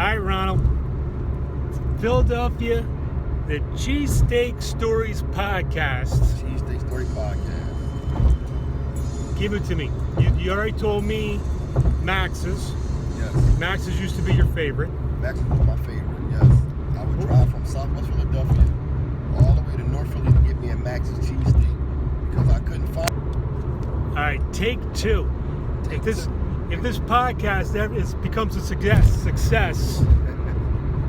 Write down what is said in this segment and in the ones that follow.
right, Ronald. Philadelphia, the Cheesesteak Stories Podcast. Cheesesteak Stories Podcast. Give it to me. You already told me Max's. Yes. Max's used to be your favorite. Max's was my favorite, yes. I would drive from Southwest Philadelphia all the way to North Philly to get me a Max's cheesesteak because I couldn't find it. All right, take two. If this podcast becomes a success,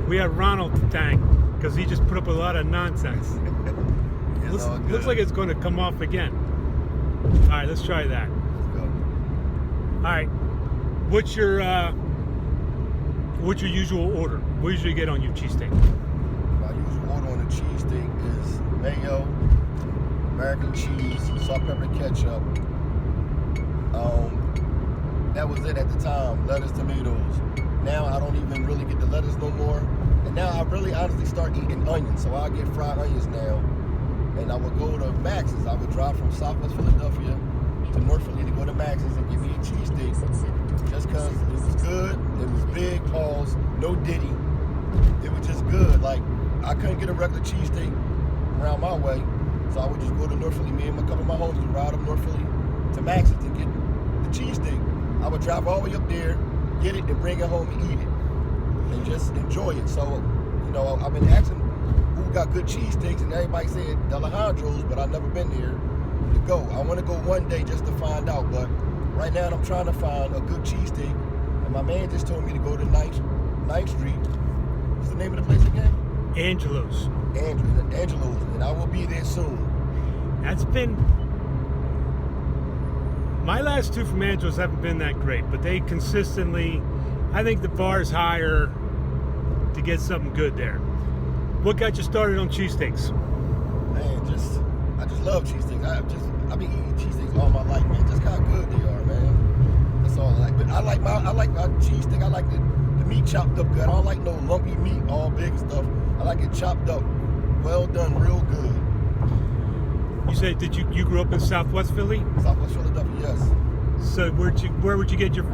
we have Ronald to thank because he just put up a lot of nonsense. Looks like it's going to come off again. All right, let's try that. Let's go. All right, what's your usual order? What do you usually get on your cheesesteak? My usual order on the cheesesteak is mayo, American cheese, salt, pepper, ketchup. That was it at the time. Lettuce, tomatoes. Now I don't even really get the lettuce no more. And now I really honestly start eating onions. So I get fried onions now. And I would go to Max's. I would drive from Southwest Philadelphia to North Philly to go to Max's and get me a cheesesteak. Just because it was good. It was big, pause, no ditty. It was just good. Like, I couldn't get a regular cheesesteak around my way. So I would just go to North Philly. Me and a couple of my homies would ride up North Philly to Max's to get the cheesesteak. I would drive all the way up there, get it, and bring it home and eat it. And just enjoy it. So, you know, I've been asking who got good cheesesteaks, and everybody said Alejandro's, but I've never been there to go. I want to go one day just to find out, but right now I'm trying to find a good cheesesteak, and my man just told me to go to 9th Street. What's the name of the place again? Angelo's. Angelo's, and I will be there soon. That's been... My last two from Angelo's haven't been that great, but they consistently... I think the bar's higher to get something good there. What got you started on cheesesteaks? Man, I just love cheesesteaks. I've been eating cheesesteaks all my life, man. Just how good they are, man. That's all I like. But I like my cheesesteak. I like the meat chopped up good. I don't like no lumpy meat, all big and stuff. I like it chopped up, well done, real good. You said you grew up in Southwest Philly? Southwest Philadelphia, yes. So where would you get your?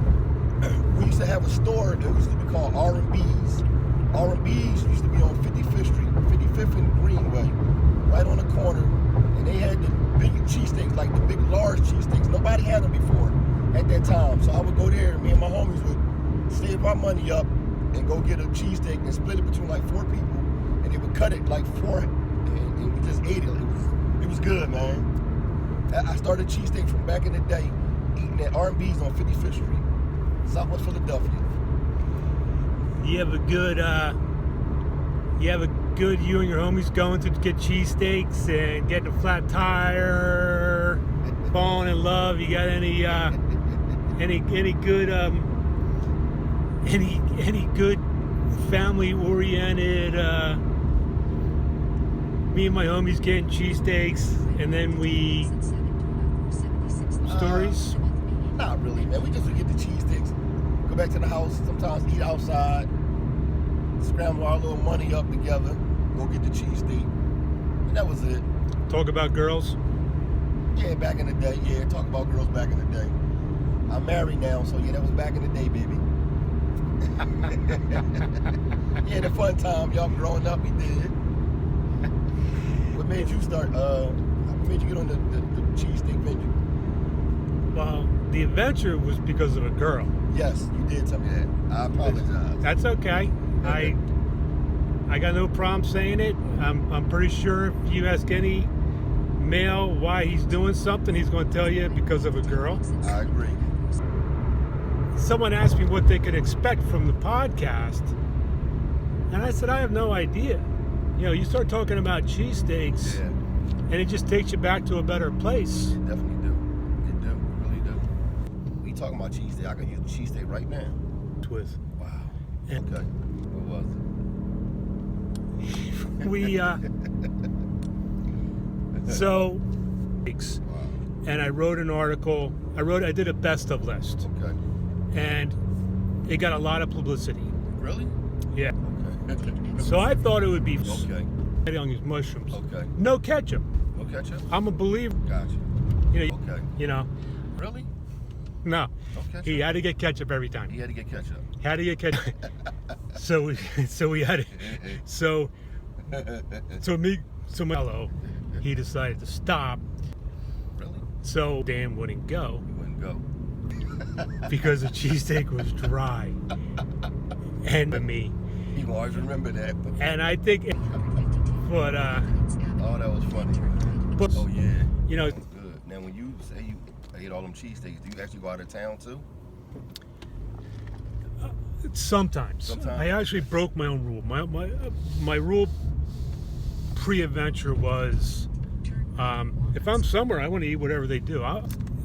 We used to have a store that used to be called R&B's. R&B's used to be on 55th Street, 55th and Greenway, right on the corner. And they had the big cheesesteaks, like the big large cheesesteaks. Nobody had them before at that time. So I would go there, and me and my homies would save our money up and go get a cheesesteak and split it between like 4 people. And they would cut it like 4, and we just ate it. It was good, man. I started cheesesteak from back in the day, eating at R&B's on 55th Street, Southwest Philadelphia. You have a good you and your homies going to get cheesesteaks and getting a flat tire, falling in love. You got any good family oriented me and my homies getting cheesesteaks and then we stories? Not really, man. We just would get the cheesesteaks, go back to the house, sometimes eat outside, scramble our little money up together, go get the cheesesteak, and that was it. Talk about girls? Yeah, back in the day. Yeah, talk about girls back in the day. I'm married now, so yeah, that was back in the day, baby. Yeah, the fun time, y'all growing up, we did. What made you start, what made you get on the cheesesteak venture? Well, the adventure was because of a girl. Yes, you did tell me that. I apologize. That's okay. I got no problem saying it. I'm pretty sure if you ask any male why he's doing something, he's going to tell you because of a girl. I agree. Someone asked me what they could expect from the podcast, and I said I have no idea. You know, you start talking about cheesesteaks, and it just takes you back to a better place. It definitely do. It do. It really do. We talking about cheesesteak. I can use cheesesteak right now. With. Wow. And okay. What was it? We so, wow. And I wrote an article. I did a best of list. Okay. And it got a lot of publicity. Really? Yeah. Okay. So I thought it would be okay. On these mushrooms. Okay. No ketchup. No ketchup? I'm a believer. Gotcha. You know, okay. You know. Really? No. No ketchup? He had to get ketchup every time. He had to get ketchup. Had to get ketchup. Mello, he decided to stop. Really? So Dan wouldn't go You wouldn't go. because the cheesesteak was dry. And me. You will always remember that. And I think, but Oh, that was funny. But, Oh yeah. you know, That was good. Now, when you say you ate all them cheesesteaks, do you actually go out of town too? sometimes. I actually broke my own rule. My rule pre-adventure was, if I'm somewhere, I want to eat whatever they do.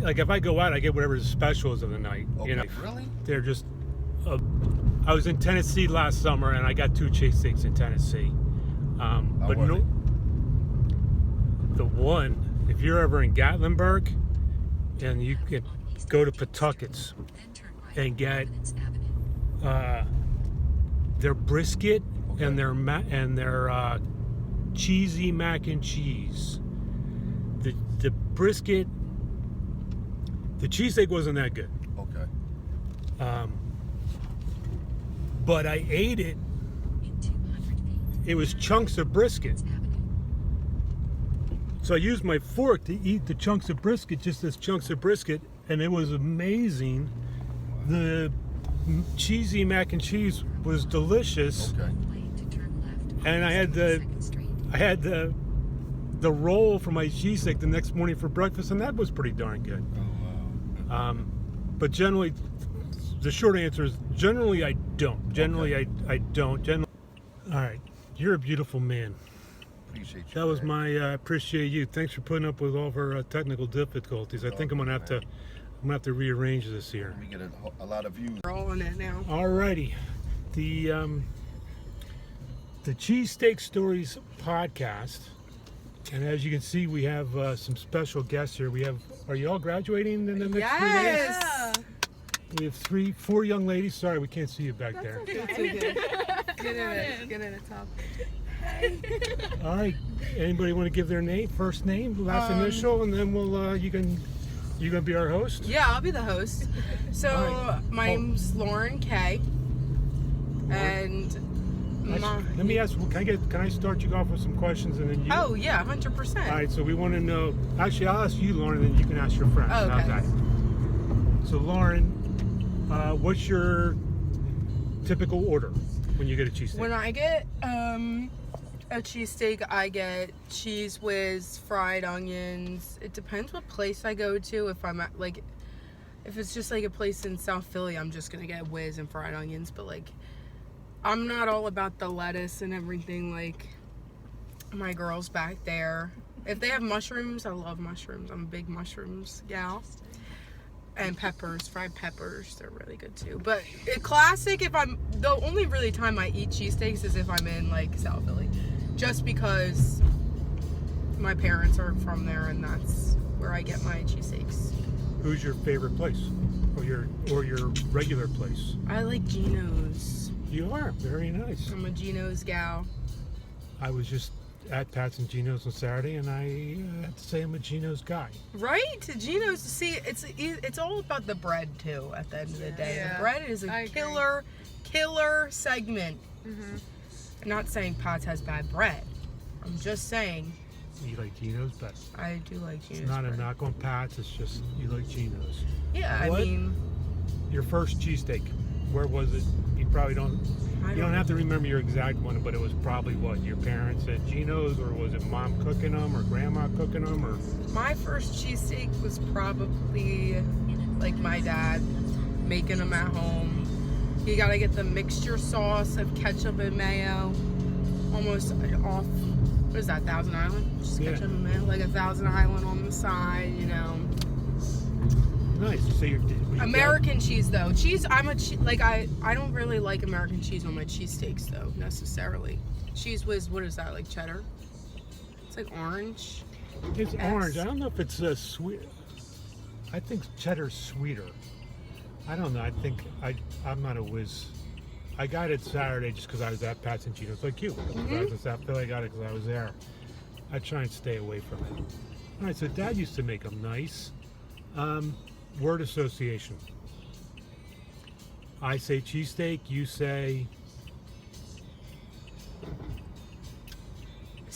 Like if I go out, I get whatever the special is of the night. Okay, You know, really? they're just. I was in Tennessee last summer, and I got 2 cheesesteaks in Tennessee. But was no, it? the one, if you're ever in Gatlinburg, and you can go to Pawtucket's and get their brisket and their cheesy mac and cheese. The brisket, the cheesesteak wasn't that good. Okay. But I ate it. It was chunks of brisket. So I used my fork to eat the chunks of brisket, just as chunks of brisket, and it was amazing. The cheesy mac and cheese was delicious. Okay. And I had the roll for my cheesesteak the next morning for breakfast, and that was pretty darn good. Oh wow. But generally, the short answer is generally I don't. Generally, Okay. I don't. Generally, all right. You're a beautiful man. Appreciate you. That was man. my appreciate you. Thanks for putting up with all of our technical difficulties. I think I'm gonna have to rearrange this here. We get a lot of views. We're all on it now. Alrighty, the Cheesesteak Stories Podcast, and as you can see, we have some special guests here. We have. Are you all graduating in the next 3 days? Yes. We have 4 young ladies. Sorry, we can't see you back there. That's okay. Get in the top. All right. Anybody want to give their name, first name, last initial, and then we'll you gonna be our host? Yeah, I'll be the host. So All right. my name's Lauren K. And Actually, let me ask. Can I start you off with some questions and then you? oh yeah, 100%. All right. So we want to know. Actually, I'll ask you, Lauren, and then you can ask your friends. Oh, okay. How's that? So Lauren, what's your typical order when you get a cheesesteak? When I get a cheesesteak, I get cheese whiz, fried onions. It depends what place I go to. If I'm at, like, if it's just like a place in South Philly, I'm just gonna get whiz and fried onions. But like, I'm not all about the lettuce and everything like my girls back there. If they have mushrooms, I love mushrooms. I'm a big mushrooms gal. And peppers, fried peppers, they're really good too. But classic, the only really time I eat cheesesteaks is if I'm in like South Philly. Just because my parents are from there and that's where I get my cheesesteaks. Who's your favorite place, or your regular place? I like Geno's. You are very nice. I'm a Geno's gal. I was just at Pat's and Geno's on Saturday, and I have to say I'm a Geno's guy. Right? Geno's, see, it's all about the bread too at the end of the day. Yeah. The bread is a killer segment. Mm-hmm. I'm not saying Pat's has bad bread. I'm just saying You like Geno's best. I do like Geno's It's not bread. a knock on Pat's, it's just you like Geno's. Yeah, What? I mean, Your first cheesesteak, where was it? You probably don't. You don't have to remember your exact one, but it was probably what your parents at Geno's, or was it mom cooking them, or grandma cooking them, or? my first cheesesteak was probably like my dad making them at home. You gotta get the mixture sauce of ketchup and mayo, almost off. What is that? Thousand Island? Just Yeah. ketchup and mayo, like a Thousand Island on the side, you know. Nice. So you're American cheese though. Cheese, I don't really like American cheese on my cheesesteaks though, necessarily. Cheese whiz, what is that, like cheddar? It's like orange. It's Yes. orange. I don't know if it's sweet. I think cheddar's sweeter. I don't know. I think I'm not a whiz. I got it Saturday just because I was at Pat's and Geno's, like you. I was in South Philly. I got it because I was there. I try and stay away from it. All right. So Dad used to make them nice. Word association. I say cheesesteak. You say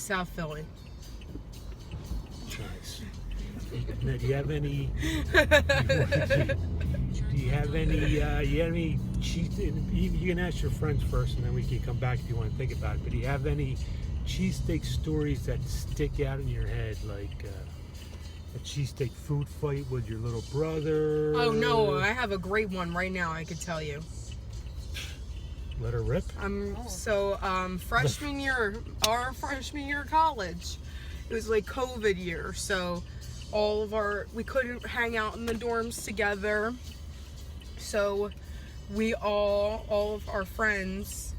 South Philly. Nice. Now, do you have any? Do you have any cheese? You can ask your friends first, and then we can come back if you want to think about it. But do you have any cheesesteak stories that stick out in your head, like a cheesesteak food fight with your little brother? Oh no, I have a great one right now. I could tell you. Let her rip. Freshman year of college, it was like COVID year, so we couldn't hang out in the dorms together. So all of our friends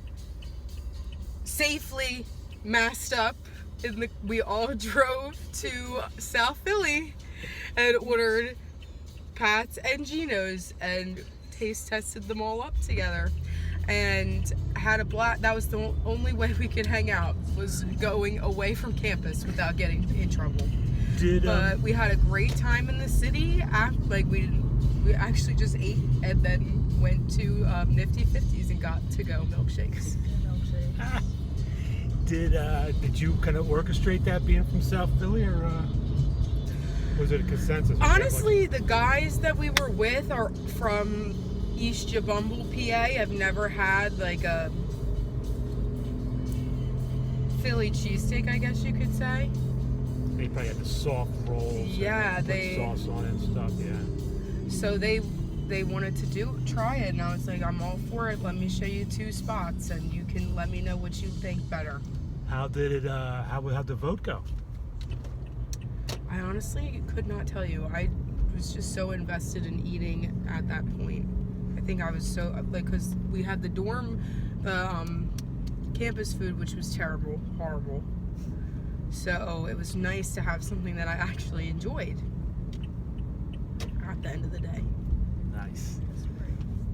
safely masked up we all drove to South Philly and ordered Pat's and Gino's and taste tested them all up together and had a blast. That was the only way we could hang out, was going away from campus without getting in trouble. But we had a great time in the city. We actually just ate and then went to Nifty 50s and got to-go milkshakes. Did you kind of orchestrate that being from South Philly, or was it a consensus? Honestly, the guys that we were with are from East Jabumble, PA. I've never had like a Philly cheesesteak, I guess you could say. They probably had the soft rolls. Yeah, and they put sauce on it and stuff. Yeah. So they wanted to try it, and I was like, I'm all for it. Let me show you 2 spots, and you can let me know what you think better. How'd the vote go? I honestly could not tell you. I was just so invested in eating at that point. I think I was so, because we had the dorm, campus food, which was terrible, horrible. So it was nice to have something that I actually enjoyed at the end of the day. Nice.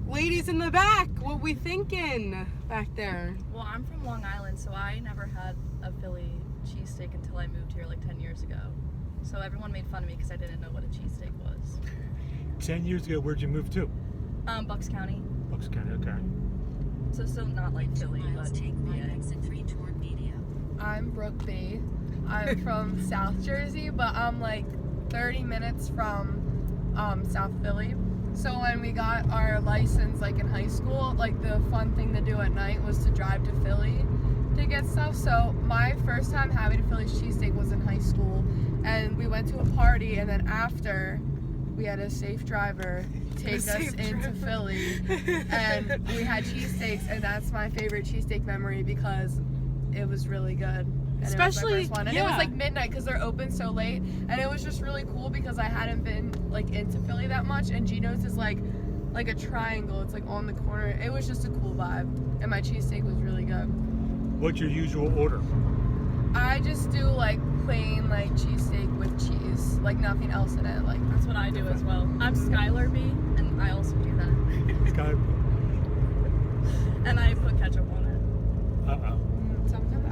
Ladies in the back, what we thinking back there? Well, I'm from Long Island, so I never had a Philly cheesesteak until I moved here like 10 years ago. So everyone made fun of me because I didn't know what a cheesesteak was. 10 years ago, where'd you move to? Bucks County. Bucks County, okay. So still not like Philly, but I'm Brook B. I'm from South Jersey, but I'm like 30 minutes from South Philly. So when we got our license, like in high school, like the fun thing to do at night was to drive to Philly to get stuff. So my first time having a Philly cheesesteak was in high school, and we went to a party, and then after we had a safe driver take us into Philly, and we had cheesesteaks, and that's my favorite cheesesteak memory because it was really good. And Especially, it was my first one. And it was like midnight because they're open so late, and it was just really cool because I hadn't been like into Philly that much, and Gino's is like a triangle. It's like on the corner. It was just a cool vibe, and my cheesesteak was really good. What's your usual order? I just do like plain like cheesesteak with cheese, like nothing else in it. Like that's what I do as well. I'm Skylar B, and I also do that. And I put ketchup on it. Uh-oh.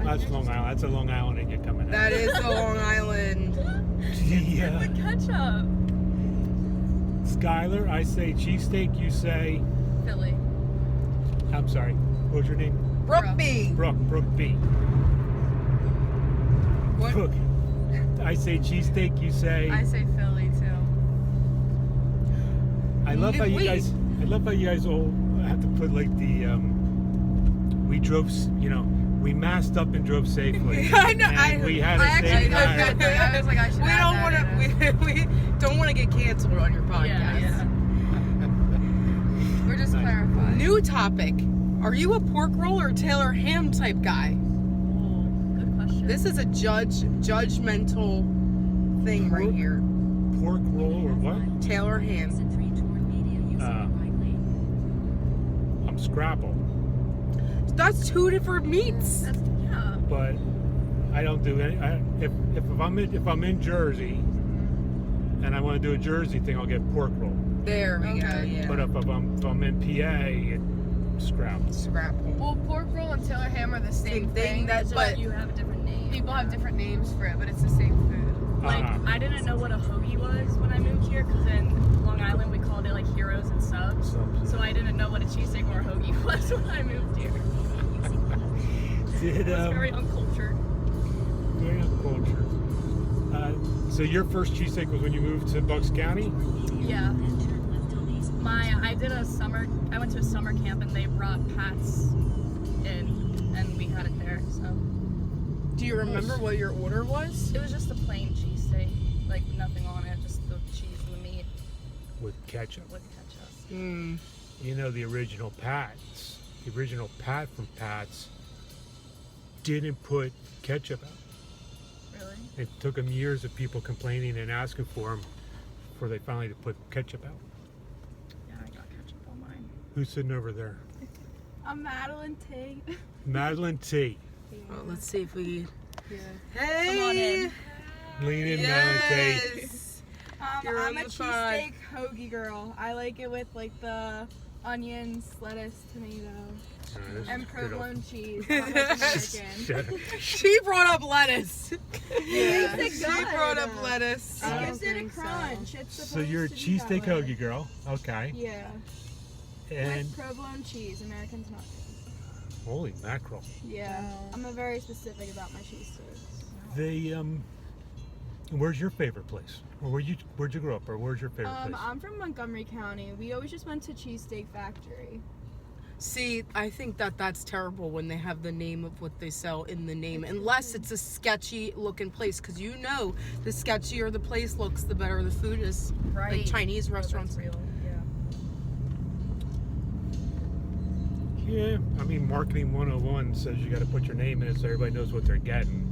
That's Long Island. That's a Long Island and you're coming out. That is the Long Island. Yeah. The ketchup. Skylar, I say cheesesteak, you say... Philly. I'm sorry. What was your name? Brook B. Brook B. What? Brook. I say cheesesteak, you say... I say Philly too. I love how you guys all have to put like the... we drove, we masked up and drove safely. I know. We had a safe time. I was like, I should we don't want to get canceled on your podcast. Yeah. We're just clarifying. New topic. Are you a pork roll or Taylor ham type guy? Oh, good question. This is a judgmental thing right here. Pork roll or what? Taylor ham. I'm scrapple. That's 2 different meats. Yeah. But I don't do any. If I'm in Jersey and I want to do a Jersey thing, I'll get pork roll. There we go. Yeah. But if I'm in PA, it's scrapple. Scrapple. Well, pork roll and Taylor ham are the same thing. But you have a different name. People have different names for it, but it's the same food. Like, I didn't know what a hoagie was when I moved here, because in Long Island we called it like heroes and subs. So I didn't know what a cheesesteak or a hoagie was when I moved here. It was very uncultured. Yeah, culture. So your first cheesesteak was when you moved to Bucks County? Yeah. I went to a summer camp and they brought Pat's in and we had it there, so. Do you remember what your order was? It was just a plain cheesesteak, like nothing on it, just the cheese and the meat With ketchup. with ketchup. Mm. You know, the original Pat from Pat's didn't put ketchup out. Really? It took them years of people complaining and asking for them before they finally put ketchup out. Yeah, I got ketchup on mine. Who's sitting over there? I'm Madelyn T. Madelyn T. Well, let's see if we. Yeah. Hey. Come on in. Lean in, Madelyn T. Yes. I'm You're a on the pod. cheesesteak hoagie girl. I like it with like the onions, lettuce, tomato, This and is good provolone cheese. Shut I'm like American. Shut up. She brought up lettuce. Yeah. She brought up lettuce. It I gives don't it a think so. crunch. It's So supposed you're a to be that cheesesteak way. hoagie girl. Okay. Yeah. And With provolone cheese. Americans not. holy mackerel. Yeah. I'm a very specific about my cheesesteaks. They where's your favorite place? Or where'd you grow up, or where's your favorite place? I'm from Montgomery County. We always just went to Cheesesteak Factory. See, I think that's terrible when they have the name of what they sell in the name, unless it's a sketchy looking place, because you know the sketchier the place looks, the better the food is. Right. Like Chinese Oh, that's restaurants. real. Yeah. Yeah, I mean, marketing 101 says you got to put your name in it so everybody knows what they're getting.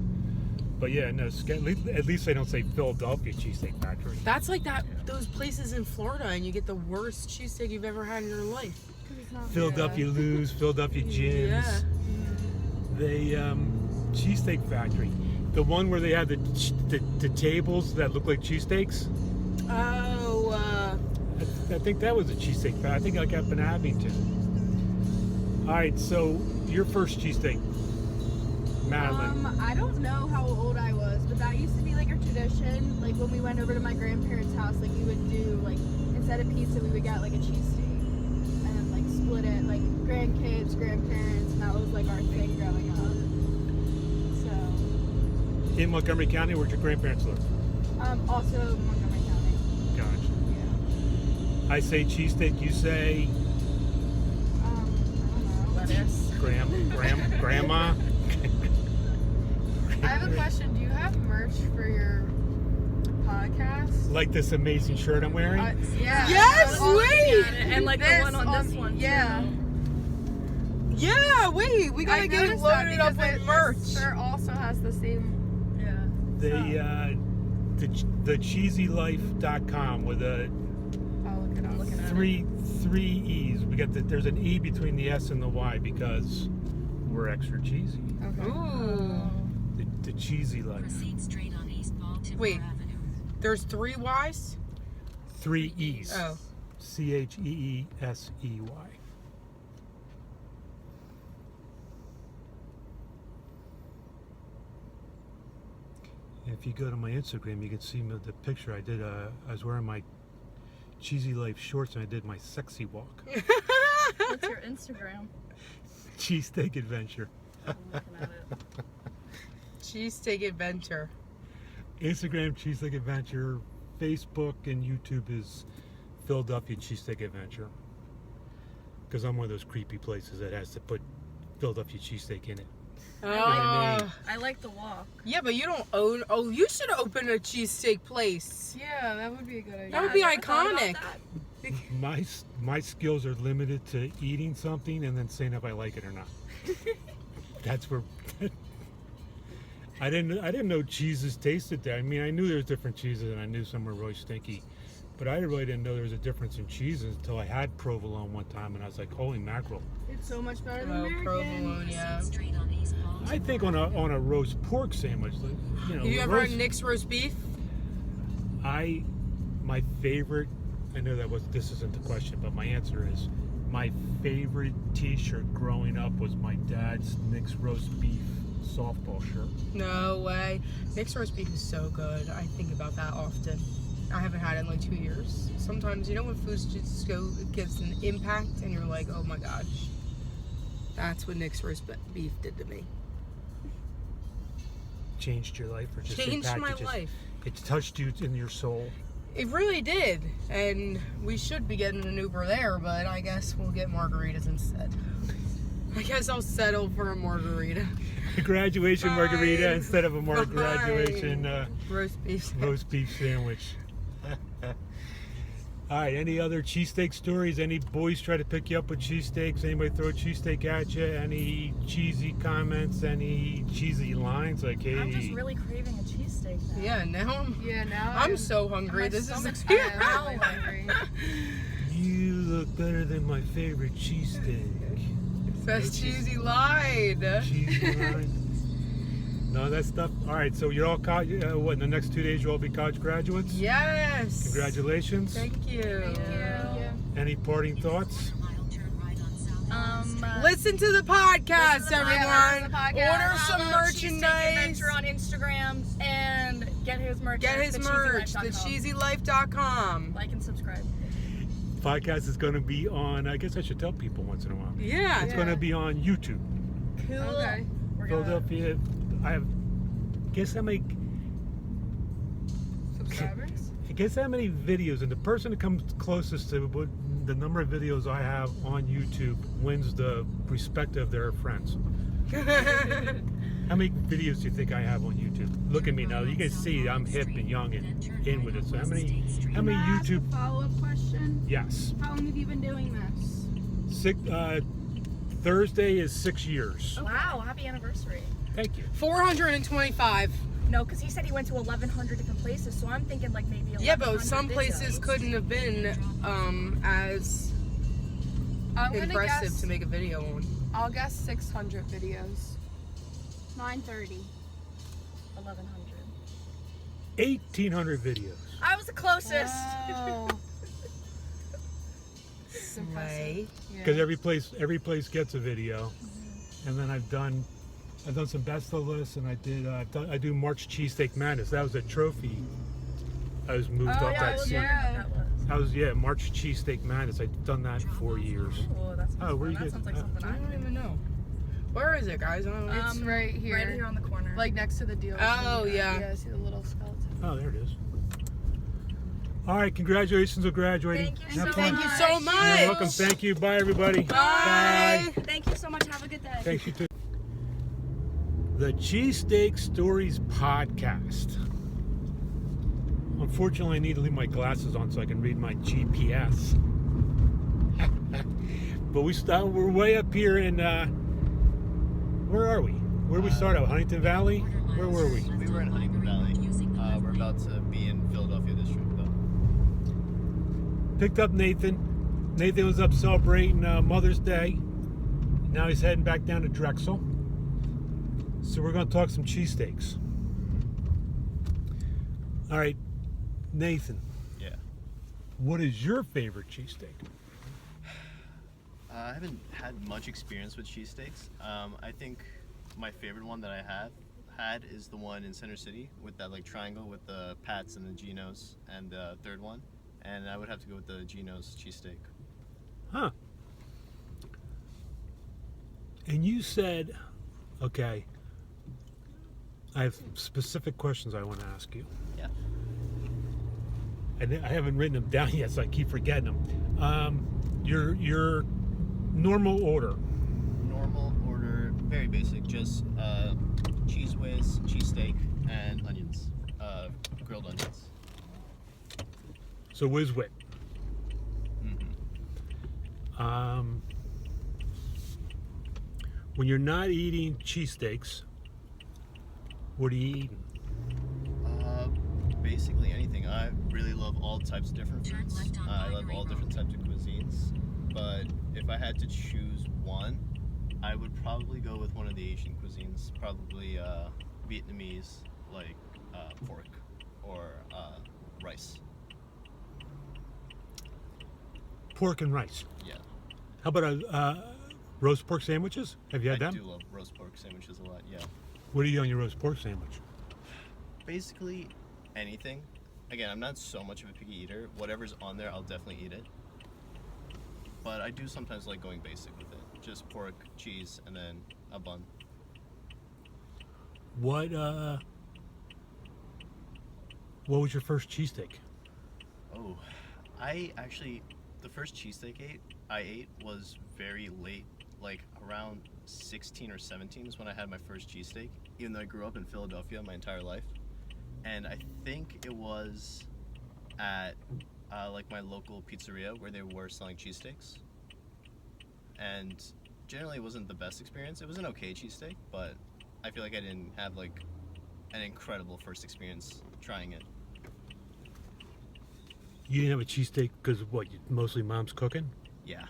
But yeah, no, at least they don't say Philadelphia Cheesesteak Factory. That's like those places in Florida, and you get the worst cheesesteak you've ever had in your life. It's not Philadelphia Lou's, Philadelphia Jim's. Yeah. The Cheesesteak Factory. The one where they had the tables that look like cheesesteaks. Oh, I think that was a cheesesteak factory. I think I got in Abington. All right, so your first cheesesteak, Madelyn. I don't know how old I was, but that used to be like a tradition. Like when we went over to my grandparents' house, like we would do like instead of pizza, we would get like a cheesesteak and then like split it, like grandkids, grandparents, and that was like our thing growing up. So, In Montgomery County, where'd your grandparents live? also Montgomery County. Gotcha. Yeah. I say cheesesteak, you say I don't know. Lettuce. grandma. I have a question. Do you have merch for your podcast? Like this amazing shirt I'm wearing. Yeah. Yes, I was wait. looking at it. And like the This one on this one. too. Yeah. yeah. Wait, we gotta I get noticed that loaded up because with this merch. shirt also has the same. Yeah. The cheesylife.com with a I'll look it up. Looking at it. three E's. We got there's an E between the S and the Y because we're extra cheesy. Okay. Ooh. The Cheesy Life. Proceed straight on East Baltimore Wait. Avenue. There's 3 Y's? 3 E's. Oh. CHEESEY. If you go to my Instagram, you can see the picture I did. I was wearing my Cheesy Life shorts and I did my sexy walk. What's your Instagram? Cheesesteak Adventure. I'm looking at it. Cheesesteak Adventure. Instagram Cheesesteak Adventure. Facebook and YouTube is Philadelphia Cheesesteak Adventure. Because I'm one of those creepy places that has to put Philadelphia cheesesteak in it. Oh. I like the walk. Yeah, but you don't own. Oh, you should open a cheesesteak place. Yeah, that would be a good idea. That would be I never thought about iconic. that. My skills are limited to eating something and then saying if I like it or not. That's where I didn't know cheeses tasted that. I mean, I knew there was different cheeses and I knew some were really stinky, but I really didn't know there was a difference in cheeses until I had provolone one time and I was like, holy mackerel! It's so much better than Oh, American. provolone, yeah. Proceed straight on East Baltimore. I think on a roast pork sandwich, you know, Have you ever roast, had Nick's roast beef? my favorite. I know this isn't the question, but my answer is my favorite T-shirt growing up was my dad's Nick's roast beef softball shirt. No way. Nick's roast beef is so good. I think about that often. I haven't had it in like 2 years. Sometimes, you know when foods just it gives an impact and you're like, oh my gosh. That's what Nick's roast beef did to me. changed your life or just Changed my impacted life. It touched you in your soul. It really did, and we should be getting an Uber there, but I guess we'll get margaritas instead. I guess I'll settle for a margarita. A graduation margarita Bye. instead of a more Bye. graduation Roast beef. roast beef sandwich. All right, any other cheesesteak stories? Any boys try to pick you up with cheesesteaks? Anybody throw a cheesesteak at you? Any cheesy comments? Any cheesy lines? Like, hey, I'm just really craving a cheesesteak now. Yeah, now now I'm so hungry. My This is stomach's really hungry. you look better than my favorite cheesesteak. That's cheesy lied. Cheesy line. No, that stuff. All right, so you're all what? In the next 2 days, you'll all be college graduates. Yes. Congratulations. Thank you. Any parting thoughts? Listen to the podcast, listen to the everyone. podcast. Order some Follow Cheesesteak merchandise. Adventure on Instagram and get his merch. Get at his merch, thecheesylife.com. Like and subscribe. Podcast is going to be on. I guess I should tell people once in a while. Yeah. It's going to be on YouTube. Cool. Okay. We're gonna- Philadelphia. I have. Guess how many? Subscribers? Guess how many videos? And the person that comes closest to the number of videos I have on YouTube wins the respect of their friends. How many videos do you think I have on YouTube? Look at me now. You guys see I'm hip and young and in with it. So how many Can I ask YouTube? a follow-up question? Yes. How long have you been doing this? Thursday is 6 years. Wow, happy anniversary. Thank you. 425. No, because he said he went to 1,100 different places, so I'm thinking like maybe 1,100 Yeah, but some places videos. couldn't have been as I'm gonna impressive guess. to make a video on. I'll guess 600 videos. 930. 1,100. 1,800 videos. I was the closest. Oh. It's impressive. Slay. Yeah. Because every place gets a video, and then I've done some best of lists, and I do March Cheesesteak Madness. That was a trophy. I was moved Oh, off yeah, that I was seat. there. That was. March Cheesesteak Madness. I've done that for 4 years. Oh, that sounds Oh, where fun. you That get- sounds like oh. something I I don't would even know. Where is it, guys? It's right here. Right here on the corner. Like next to the deal. Oh, yeah. Yeah, see the little skeleton. Oh, there it is. All right, congratulations on graduating. Thank you Have so fun. Thank you so much. You're welcome. Thank you. Bye, everybody. Bye. Thank you so much. Have a good day. Thanks, you too. The Cheesesteak Stories Podcast. Unfortunately, I need to leave my glasses on so I can read my GPS. But we're way up here in, where are we? Where we start out? Huntington Valley? Where were we? We were in Huntington Valley. We're about to be in Philadelphia District, though. Picked up Nathan. Nathan was up celebrating Mother's Day. Now he's heading back down to Drexel. So we're going to talk some cheesesteaks. All right, Nathan. Yeah. What is your favorite cheesesteak? I haven't had much experience with cheesesteaks. I think my favorite one that I have had is the one in Center City with that like triangle with the Pats and the Geno's, and the third one. And I would have to go with the Geno's cheesesteak. Huh. And you said, okay, I have specific questions I want to ask you. Yeah. And I haven't written them down yet, so I keep forgetting them. Your normal order. Normal order, very basic, just cheese whiz, cheesesteak, and onions, grilled onions. So whiz wit. Mm-hmm. When you're not eating cheesesteaks, what are you eating? Basically anything. I really love all types of different foods. I love all different types of cuisines. But if I had to choose one, I would probably go with one of the Asian cuisines. Probably Vietnamese, like pork or rice. Pork and rice. Yeah. How about roast pork sandwiches? Have you had I them? do love roast pork sandwiches a lot, yeah. What do you eat on your roast pork sandwich? Basically anything. Again, I'm not so much of a picky eater. Whatever's on there, I'll definitely eat it. But I do sometimes like going basic with it. Just pork, cheese, and then a bun. What was your first cheesesteak? Oh, the first cheesesteak I ate was very late, like around 16 or 17 is when I had my first cheesesteak, even though I grew up in Philadelphia my entire life. And I think it was at like my local pizzeria where they were selling cheesesteaks. And generally it wasn't the best experience. It was an okay cheesesteak, but I feel like I didn't have like an incredible first experience trying it. You didn't have a cheesesteak because what? Mostly mom's cooking. Yeah.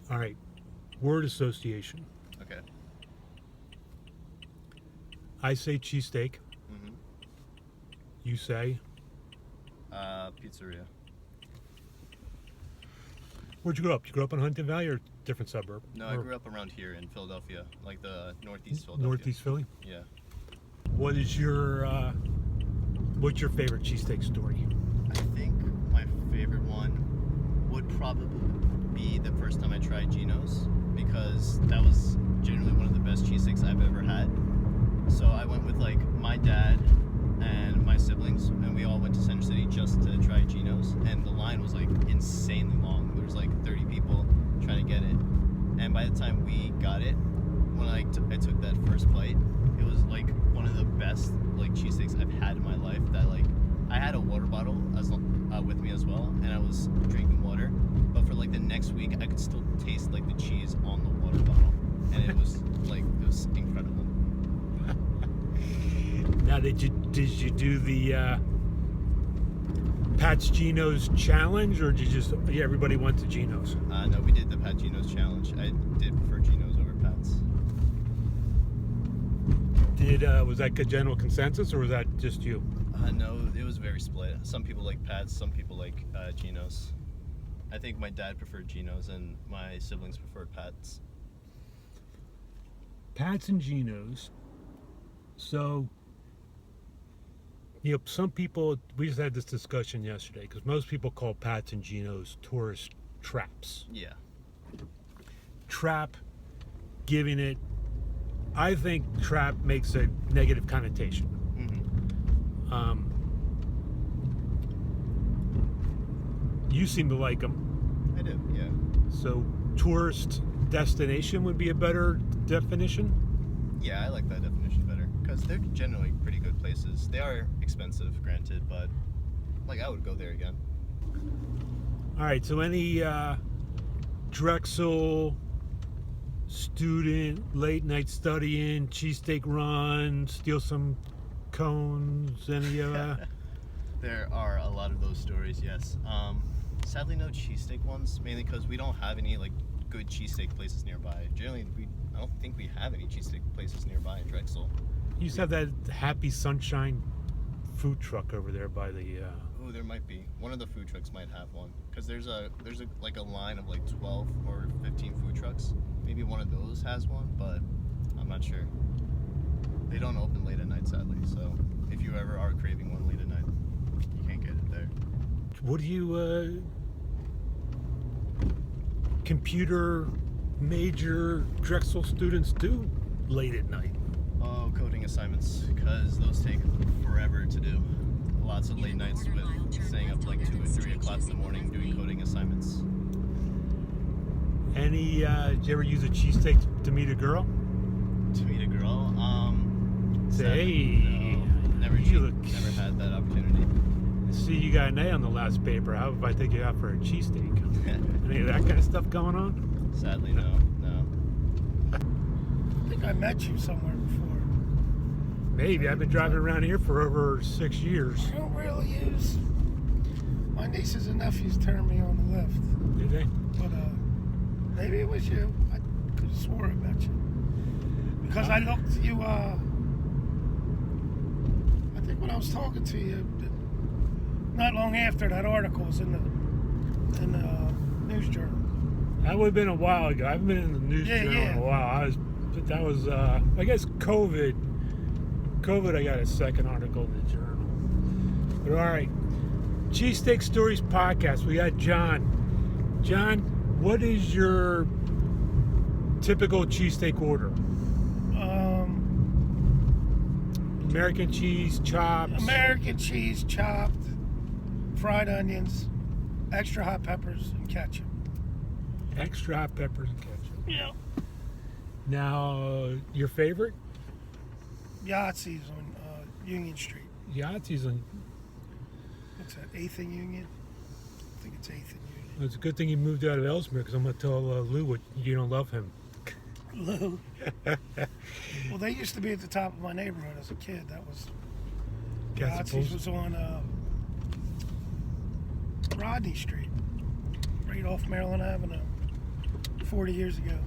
All right. Word association. Okay. I say cheesesteak. Mhm. You say. Pizzeria. Where'd you grow up? You grew up in Huntington Valley or different suburb? No, I grew up around here in Philadelphia, like the northeast Philadelphia. Northeast Philly. Yeah. What is your what's your favorite cheesesteak story? I think my favorite one would probably be the first time I tried Geno's, because that was generally one of the best cheesesteaks I've ever had. So I went with like my dad and my siblings, and we all went to Center City just to try Geno's, and the line was like insanely long. There was like 30 people trying to get it, and by the time we got it, when I took that first bite, it was like one of the best like cheesesteaks I've had in my life. That like I had a water bottle with me as well, and I was drinking water, but for like the next week I could still taste like the cheese on the water bottle, and it was incredible. Now, did you do the Pat's Geno's challenge, or did you just everybody went to Geno's? No, we did the Pat Geno's challenge. I did prefer Geno's over Pat's. Was that a general consensus, or was that just you? No, it was very split. Some people like Pat's, some people like Geno's. I think my dad preferred Geno's, and my siblings preferred Pat's. Pat's and Geno's. So, you know, some people, we just had this discussion yesterday, because most people call Pat's and Geno's tourist traps. Yeah. Trap, giving it, I think trap makes a negative connotation. Mm-hmm. You seem to like them. I do, yeah. So, tourist destination would be a better definition? Yeah, I like that definition better, because they're generally pretty good places. They are expensive, granted, but like I would go there again. All right, so any Drexel student, late night studying, cheesesteak run, steal some cones, any There are a lot of those stories, yes. Sadly, no cheesesteak ones, mainly because we don't have any like good cheesesteak places nearby. Generally, I don't think we have any cheesesteak places nearby in Drexel. You used to have that Happy Sunshine food truck over there by the. Oh, there might be. One of the food trucks might have one, because there's a like a line of like 12 or 15 food trucks. Maybe one of those has one, but I'm not sure. They don't open late at night, sadly. So if you ever are craving one late at night, you can't get it there. What do you computer major Drexel students do late at night? Oh, coding assignments, because those take forever to do. Lots of late nights with staying up like 2 or 3 o'clock in the morning doing coding assignments. Any, did you ever use a cheesesteak to meet a girl? To meet a girl? Say, sadly, hey, no, never never had that opportunity. See, you got an A on the last paper. How if I take you out for a cheesesteak? Any of that kind of stuff going on? Sadly, no. I think I met you somewhere before. Maybe. I've been driving around here for over 6 years. I don't really use. My nieces and nephews turned me on the lift. Did they? But maybe it was you. I could have swore I met you. Because I looked you, I think when I was talking to you, not long after that article was in the news journal. That would have been a while ago. I haven't been in the news journal in a while. That was I guess COVID, I got a second article in the journal. But all right. Cheesesteak Stories Podcast. We got John. John, what is your typical cheesesteak order? American cheese, chops. American cheese, chopped, fried onions, extra hot peppers, and ketchup. Extra hot peppers and ketchup. Yeah. Now, your favorite? Yahtzee's on Union Street. Yahtzee's on. What's that, 8th and Union? I think it's 8th and Union. It's a good thing you moved out of Ellesmere because I'm going to tell Lou what you don't love him. Lou. Well, they used to be at the top of my neighborhood as a kid. That was. Yahtzee's was on Rodney Street, right off Maryland Avenue, 40 years ago.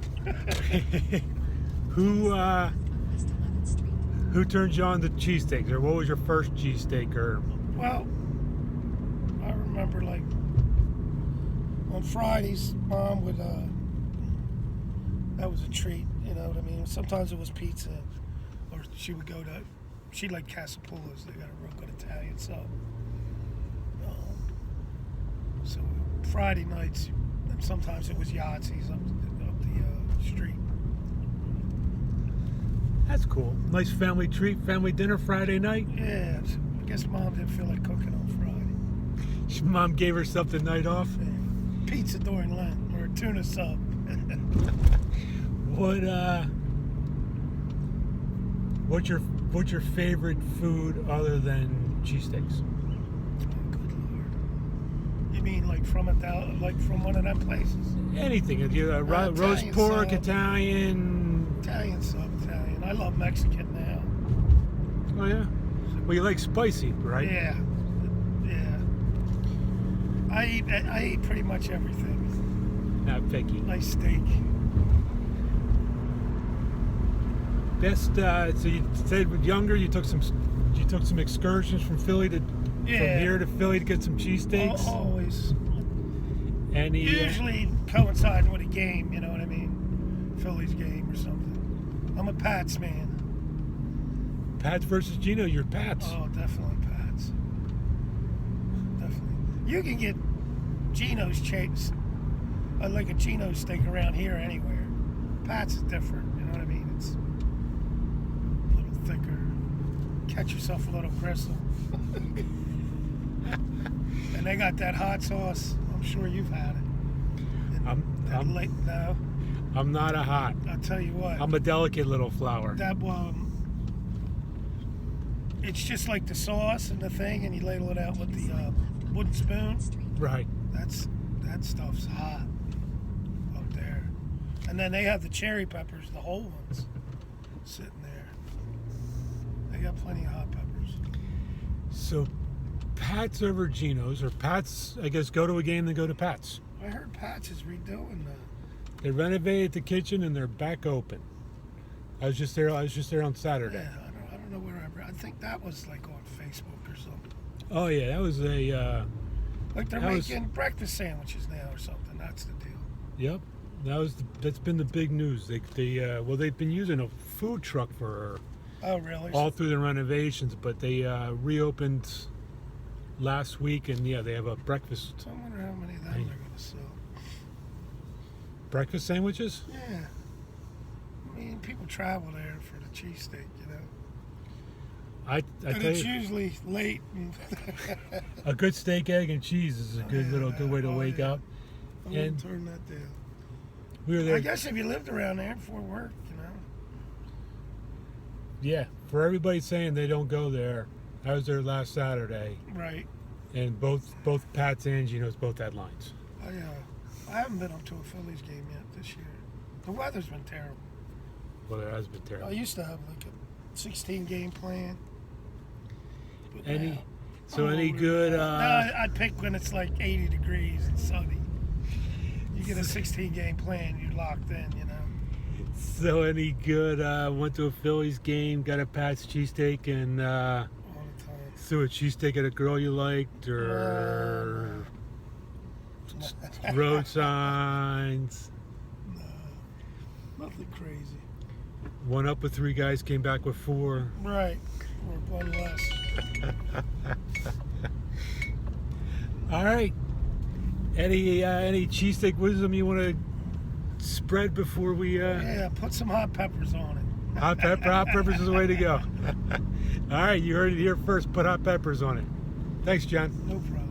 Who turned you on to cheesesteaks, or what was your first cheesesteak? Or Well, I remember like on Fridays, Mom would. That was a treat, you know what I mean? Sometimes it was pizza, or she would go to. She liked Casapula's. They got a real good Italian sub. So Friday nights, and sometimes it was Yahtzee's up the street. that's cool. Nice family treat, family dinner Friday night. Yeah, I guess Mom didn't feel like cooking on Friday. Mom gave herself the night off. Yeah. Pizza during Lent or a tuna sub. What's your favorite food other than cheesesteaks? Good Lord. You mean like from one of them places? Anything. Roast Italian pork, sub. Italian. Italian sub, Italian. I love Mexican now. Oh yeah. Well, you like spicy, right? Yeah. I eat pretty much everything. Not picky. Nice steak. Best. So you said when younger, you took some excursions from Philly from here to Philly to get some cheesesteaks. Always. Any Usually coinciding with a game, you know what I mean? Phillies game or something. I'm a Pats man. Pats versus Gino. You're Pats. Oh, definitely Pats. Definitely. You can get Geno's chase, like a Geno's steak around here anywhere. Pats is different, you know what I mean? It's a little thicker. Catch yourself a little gristle. And they got that hot sauce. I'm sure you've had it. No, I'm not a hot. I'll tell you what. I'm a delicate little flower. That it's just like the sauce and the thing, and you ladle it out with the wooden spoon. Right. That stuff's hot up there. And then they have the cherry peppers, the whole ones, sitting there. They got plenty of hot peppers. So, Pats over Geno's, or Pats, I guess, go to a game, then go to Pats. I heard Pat's is redoing that. They renovated the kitchen and they're back open. I was just there on Saturday. Yeah, I don't know where I think that was like on Facebook or something. Oh yeah, that was a. Like they're making breakfast sandwiches now or something. That's the deal. Yep, that's been the big news. They've been using a food truck for. Oh really? All through the renovations, but they reopened last week, and they have a breakfast. So I wonder how many of them they're going to sell. Breakfast sandwiches? Yeah. I mean, people travel there for the cheesesteak, you know. I and tell it's you, usually late. a good steak, egg, and cheese is a good way to wake up. I wouldn't turn that down. We were there. I guess if you lived around there before work, you know. Yeah, for everybody saying they don't go there, I was there last Saturday. Right. And both Pat's and Geno's both had lines. I haven't been up to a Phillies game yet this year. The weather's been terrible. Well, it has been terrible. I used to have like a 16-game plan. Any good? No, I'd pick when it's like 80 degrees and sunny. You get a 16-game plan, you're locked in, you know. So any good? Went to a Phillies game, got a Pat's cheesesteak, and All the time. threw a cheesesteak at a girl you liked, or road signs. No, nothing crazy. Went up with 3 guys, came back with 4. Right, or one less. All right. Any cheesesteak wisdom you want to spread before we. Yeah, put some hot peppers on it. Hot peppers is the way to go. All right, you heard it here first. Put hot peppers on it. Thanks, John. No problem.